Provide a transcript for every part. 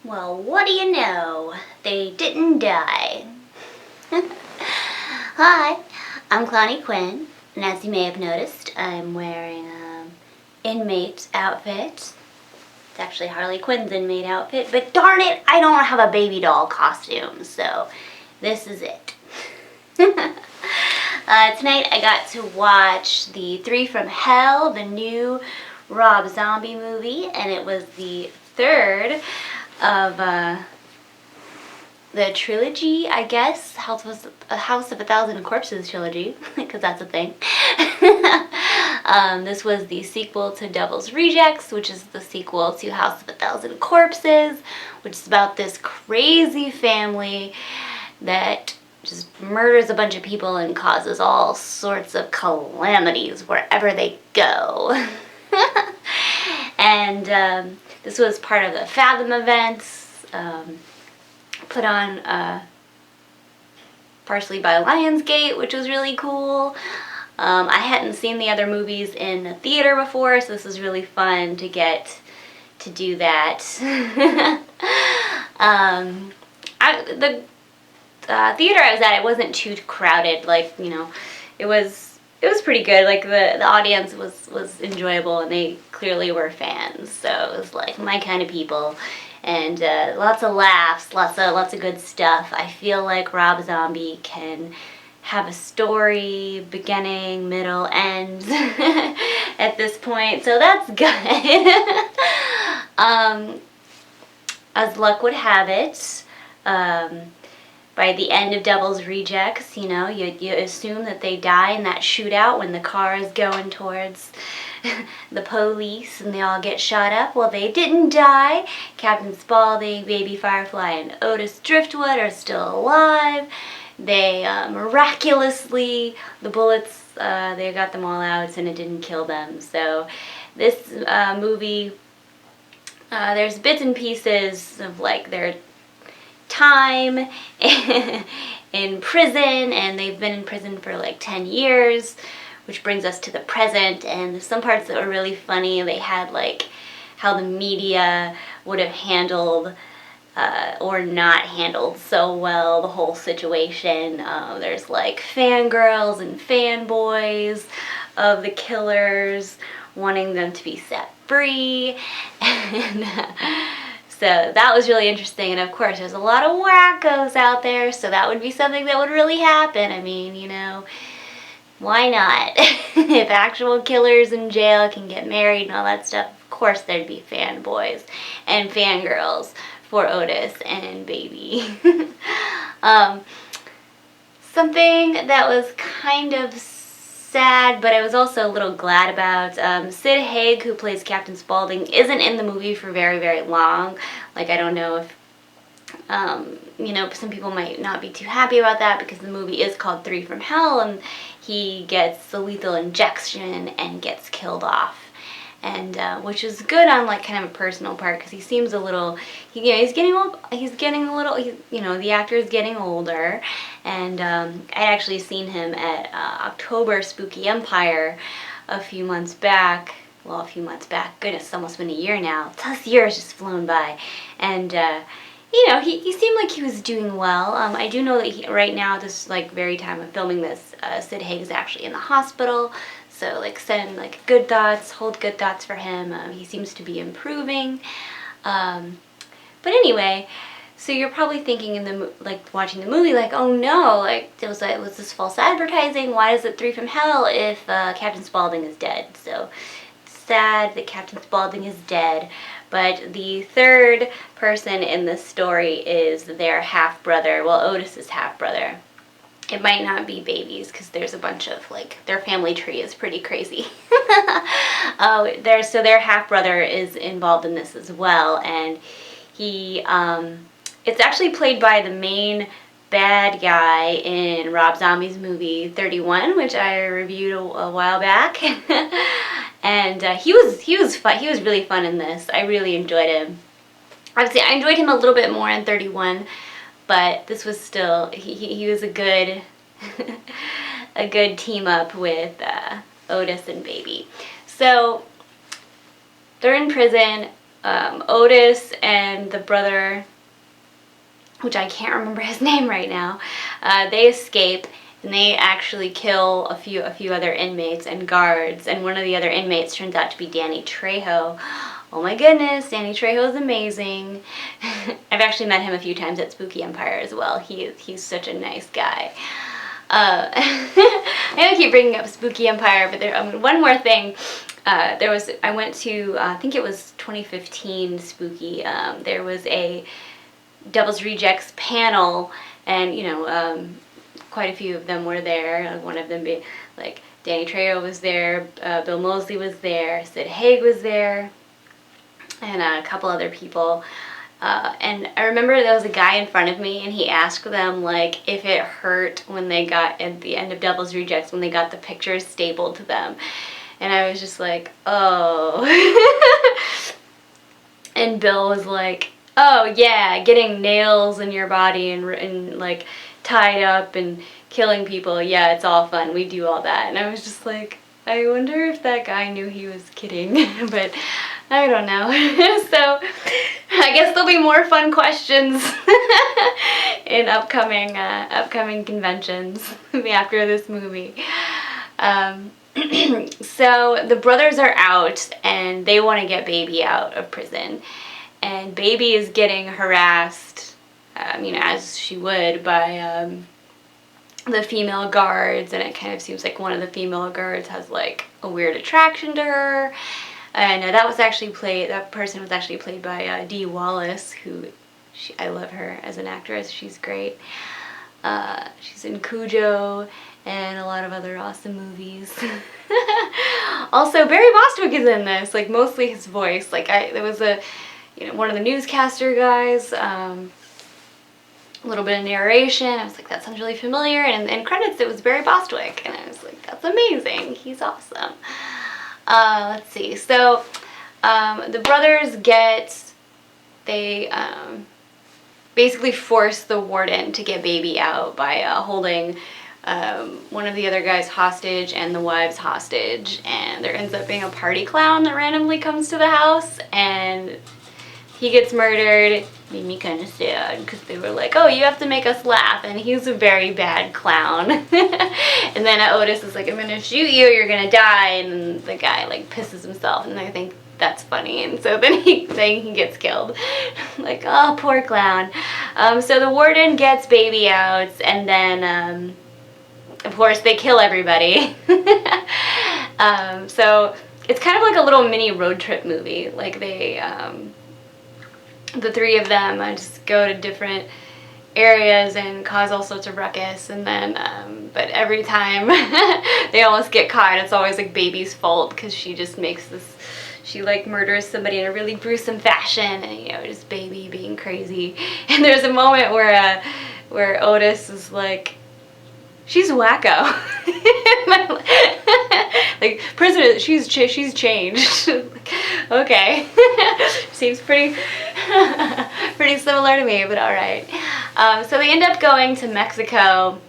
Well, what do you know? They didn't die. Hi, I'm Clowny Quin, and as you may have noticed, I'm wearing an inmate outfit. It's actually Harley Quinn's inmate outfit, but darn it, I don't have a baby doll costume, so this is it. Tonight I got to watch the Three from Hell, the new Rob Zombie movie, and it was the third of the trilogy, I guess. House of a Thousand Corpses trilogy, because that's a thing. This was the sequel to Devil's Rejects, which is the sequel to House of a Thousand Corpses, which is about this crazy family that just murders a bunch of people and causes all sorts of calamities wherever they go. And this was part of the Fathom events, put on partially by Lionsgate, which was really cool. I hadn't seen the other movies in the theater before, so this was really fun to get to do that. The theater I was at, it wasn't too crowded. Like, you know, it was pretty good. Like the audience was enjoyable, and they clearly were fans. So it was like my kind of people, and lots of laughs, lots of good stuff. I feel like Rob Zombie can have a story, beginning, middle, end at this point. So that's good. As luck would have it, by the end of Devil's Rejects, you know, you assume that they die in that shootout when the car is going towards the police and they all get shot up. Well, they didn't die. Captain Spaulding, Baby Firefly, and Otis Driftwood are still alive. They miraculously, the bullets, they got them all out and it didn't kill them. So this movie, there's bits and pieces of like their time in prison, and they've been in prison for like 10 years, which brings us to the present. And there's some parts that were really funny. They had like how the media would have handled or not handled so well the whole situation. There's like fangirls and fanboys of the killers wanting them to be set free, and so that was really interesting. And of course there's a lot of wackos out there, so that would be something that would really happen. I mean, you know, why not? If actual killers in jail can get married and all that stuff, of course there'd be fanboys and fangirls for Otis and Baby. Something that was kind of sad, but I was also a little glad about, Sid Haig, who plays Captain Spaulding, isn't in the movie for very, very long. Like, I don't know if, you know, some people might not be too happy about that, because the movie is called Three from Hell, and he gets the lethal injection and gets killed off. And which is good on like kind of a personal part, because he seems a little, you know, he's getting a little, you know, the actor is getting older. And I'd actually seen him at October Spooky Empire a few months back. Well, a few months back, goodness, it's almost been a year now. This year has just flown by. And you know, he seemed like he was doing well. I do know that right now, this like very time of filming this, Sid Haig is actually in the hospital. So like send like good thoughts, hold good thoughts for him. He seems to be improving. But anyway, so you're probably thinking in the like watching the movie like, oh no, like was this false advertising? Why is it Three from Hell if Captain Spaulding is dead? So it's sad that Captain Spaulding is dead. But the third person in this story is their half-brother. Well, Otis's half-brother. It might not be Baby's, because there's a bunch of, like, their family tree is pretty crazy. So their half-brother is involved in this as well, and he, it's actually played by the main bad guy in Rob Zombie's movie 31, which I reviewed a while back. And he was really fun in this. I really enjoyed him. Obviously, I enjoyed him a little bit more in 31, but this was still, he was a good a good team up with Otis and Baby. So they're in prison. Otis and the brother, which I can't remember his name right now, they escape, and they actually kill a few other inmates and guards, and one of the other inmates turns out to be Danny Trejo. Oh my goodness, Danny Trejo is amazing. I've actually met him a few times at Spooky Empire as well. He's such a nice guy. I know I keep bringing up Spooky Empire, but there, one more thing. I went to, I think it was 2015 Spooky. There was a Devil's Rejects panel, and quite a few of them were there. One of them being like Danny Trejo was there, Bill Moseley was there, Sid Haig was there, and a couple other people. And I remember there was a guy in front of me, and he asked them like if it hurt when they got at the end of Devil's Rejects when they got the pictures stapled to them, and I was just like, oh. And Bill was like, oh yeah, getting nails in your body and like tied up and killing people, yeah, it's all fun, we do all that. And I was just like, I wonder if that guy knew he was kidding. But I don't know. So I guess there'll be more fun questions in upcoming conventions after this movie. So the brothers are out, and they want to get Baby out of prison. And Baby is getting harassed, as she would, by the female guards, and it kind of seems like one of the female guards has like a weird attraction to her. And that person was actually played by Dee Wallace, I love her as an actress. She's great. She's in Cujo and a lot of other awesome movies. Also, Barry Bostwick is in this, like mostly his voice. Like there was one of the newscaster guys, a little bit of narration. I was like, that sounds really familiar. And in credits, it was Barry Bostwick, and I was like, that's amazing. He's awesome. Let's see. So the brothers basically force the warden to get Baby out by holding one of the other guys hostage and the wives hostage, and there ends up being a party clown that randomly comes to the house, and he gets murdered. It made me kind of sad because they were like, oh, you have to make us laugh, and he's a very bad clown. And then Otis is like, I'm gonna shoot you, you're gonna die, and the guy like pisses himself, and I think that's funny, and so then he gets killed. Like, oh, poor clown. So the warden gets Baby out, and then of course they kill everybody. So it's kind of like a little mini road trip movie. Like the three of them just go to different areas and cause all sorts of ruckus, and then but every time they almost get caught, it's always like Baby's fault, because she just she like murders somebody in a really gruesome fashion, and just Baby being crazy. And there's a moment where Otis is like, she's wacko. Like, president, she's changed. Like, okay. Seems pretty similar to me, but all right. So they end up going to Mexico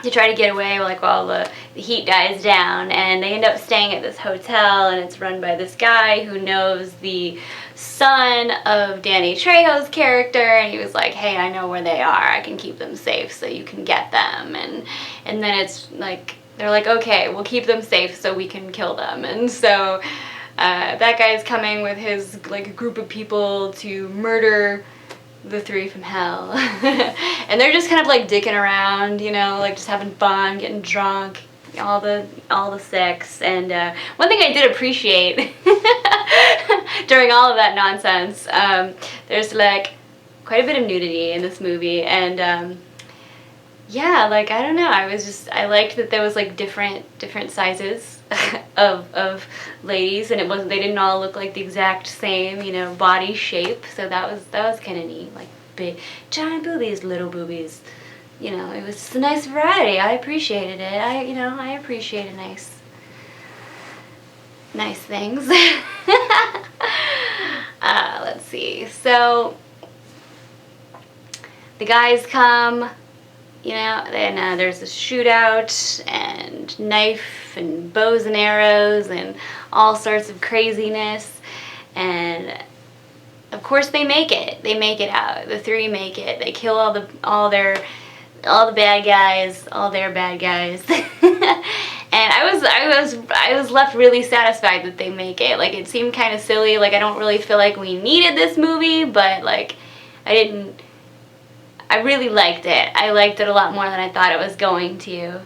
to try to get away, like, while the heat dies down, and they end up staying at this hotel, and it's run by this guy who knows the son of Danny Trejo's character, and he was like, hey, I know where they are, I can keep them safe so you can get them. And then it's like, they're like, okay, we'll keep them safe so we can kill them. And so that guy's coming with his like group of people to murder the three from hell. And they're just kind of like dicking around, like just having fun, getting drunk, all the sex. And one thing I did appreciate during all of that nonsense, there's like quite a bit of nudity in this movie, and yeah, like, I don't know, I liked that there was like different sizes of ladies, and they didn't all look like the exact same, body shape, so that was kind of neat, like big, giant boobies, little boobies, it was just a nice variety. I appreciated it. I appreciated nice things. Let's see, so the guys come, then there's a shootout and knife and bows and arrows and all sorts of craziness. And of course they make it. They make it out. The three make it. They kill all the bad guys, all their bad guys. And I was left really satisfied that they make it. Like, it seemed kind of silly. Like, I don't really feel like we needed this movie, but like I really liked it. I liked it a lot more than I thought it was going to.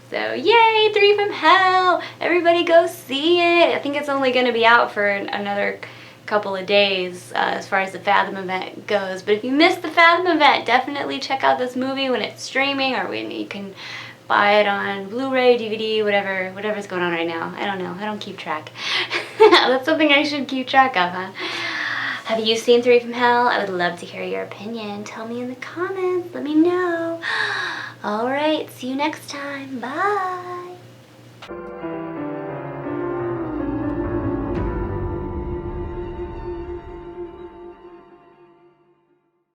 So, yay, 3 from Hell! Everybody go see it! I think it's only going to be out for another couple of days as far as the Fathom event goes. But if you missed the Fathom event, definitely check out this movie when it's streaming, or when you can buy it on Blu-ray, DVD, whatever's going on right now. I don't know. I don't keep track. That's something I should keep track of, huh? Have you seen 3 from Hell? I would love to hear your opinion. Tell me in the comments. Let me know. Alright, see you next time. Bye!